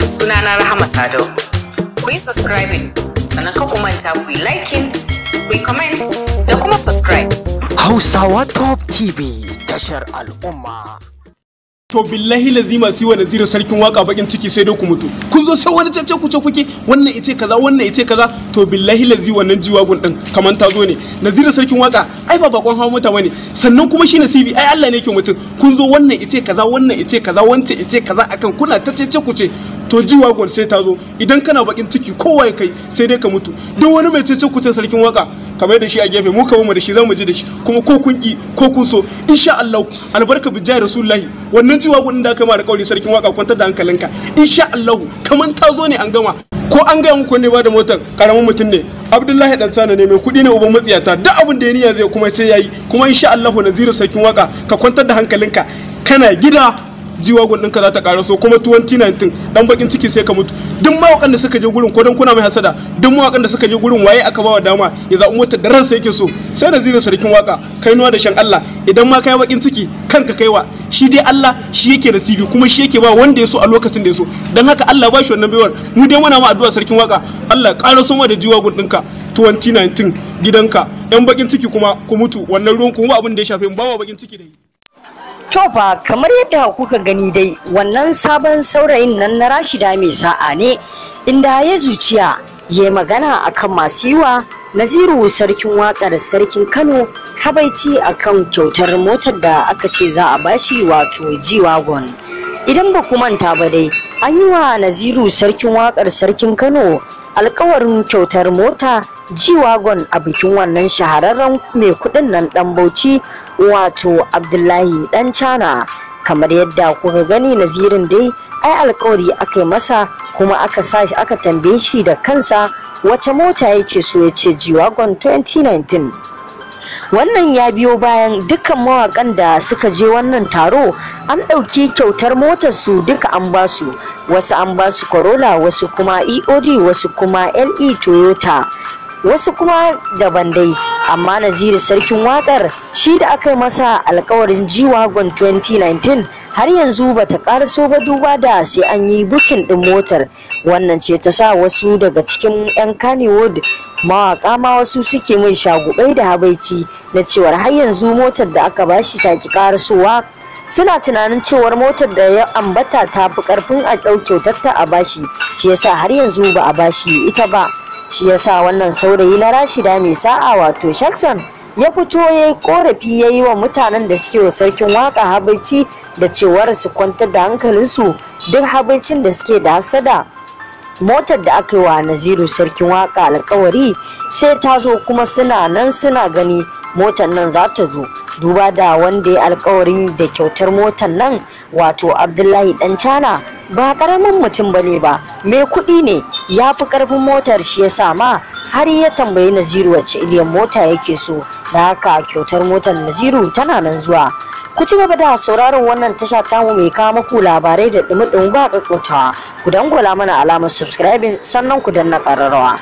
sunana Rahama Sadau. Ku yi subscribing, sannan ka manta ku yi liking, ku yi comment da kuma subscribe. Hausawa Top TV, tashar al'umma. To billahi lazima si wa Naziru sarkin waka bakin ciki sai dai ku mutu. Kun zo sai wani cece kuce kuke wannan ice kaza wannan ice kaza to billahi lazi wannan jiwagun din kaman ta zo ne. Naziru sarkin waka ai ba bakon hawo mota bane. Sannan kuma shi nasibi ai Allah ne yake mutum. Kun zo wannan ice kaza wannan ice kaza wance ice kaza akan kuna ta cece kuce. To jiwagun sai ta zo idan kana bakin ciki kowa kai sai dai ka mutu. Duk wani mai cece kuce sarkin waka kamar da shi a gefe mu kawo mu da shi zamu ji da shi kuma ko kun ki ko kun so insha Allah albarka bijai rasulullahi wannan jiwa gudun da aka ma da kauri sarkin waka kwantar da hankalinka insha Allah kaman ta zo ne an gama ko an ga muku ne ba da motar karamin mutum ne Abdullahi dan Tsana ne mai kudi ne uban matsiyata duk abin da ya niyya zai kuma sai yayi kuma insha Allah Naziru sarkin waka ka kwantar da hankalinka kana gida jiwagun ɗinka za ta ƙaraso kuma 2019 dan bakin ciki sai ka mutu duk mawakan da suka je gurin ko dan kuna mai hasada duk mawakan da suka je gurin waye aka bawa dama ya zaɓi motar da ransa yake so sai Naziru sarkin waka kai nuwa da shan Allah idan ma kai bakin ciki kanka kaiwa shi dai Allah shi yake nasibi kuma shi yake ba wanda ya so a lokacin da ya so dan haka Allah ba shi wannan baiwar mu dai muna ma addu'a sarkin waka Allah ƙaraso ma da jiwagun ɗinka 2019 gidanka yan bakin ciki kuma ku mutu wannan ruwan kuma abin da ya shafe mu ba bakin ciki da yi. To fa kamar yadda kuka gani dai wannan sabon saurayin nan na Rashida mai sa'a ne inda ya zuciya ya magana akan masu yiwa Naziru sarkin wakar sarkin Kano habaici akan kyautar motar da aka ce za a bashi wato G-Wagon. Idan ba ku manta ba dai an yi wa Naziru sarkin wakar sarkin Kano alkawarin kyautar mota G-Wagon a bikin wannan shahararren mai kudin nan dan Bauchi wato Abdullahi dan Chana. Kamar yadda kuka gani Nazirin dai ai alkawari aka yi masa kuma aka sa shi aka tambaye shi da kansa wace mota yake so ya ce G-Wagon 2019. Wannan ya biyo bayan dukkan mawakan da suka je wannan taro an ɗauki kyautar motar su duka an basu, wasu an basu Corolla, wasu kuma EOD, wasu kuma LE Toyota, wasu kuma daban dai. Amma Naziru sarkin wakar shi da aka yi masa alkawarin G-Wagon 2019 har yanzu bata karaso ba duba da sai an yi bukin din motar. Wannan ce ta sa wasu daga cikin 'yan Kannywood mawaka ma wasu suke mai shagubai da habaici na cewar har yanzu motar da aka bashi ta ki karasowa. Suna tunanin cewar motar da ya ambata ta fi karfin a ɗauke ta a bashi, shi yasa har yanzu ba a bashi ita ba. Shi yasa wannan saurayi na Rashida mai sa'a wato Shakson ya fito ya yi korafi ya yi wa mutanen da suke wa sarkin waka habaici da cewar su kwantar da hankalinsu duk habaicin da suke da hasada motar da aka yi wa Naziru sarkin waka alkawari sai ta zo kuma suna nan suna gani motar nan za ta zo duba da wanda ya alkawarin da kyautar motar nan wato Abdullahi dan Chana ba karamin mutum bane ba mai kuɗi ne ya fi karfin motar shi ya sama har ya tambayi Naziru wace iliyan mota yake so da haka kyautar motar Naziru tana nan zuwa. Ku ci gaba da sauraron wannan tasha tamu mai kawo muku labarai da dumi-dumi ba kakkautawa. Ku dangwala mana alamar subscribing sannan ku danna ƙararrawa.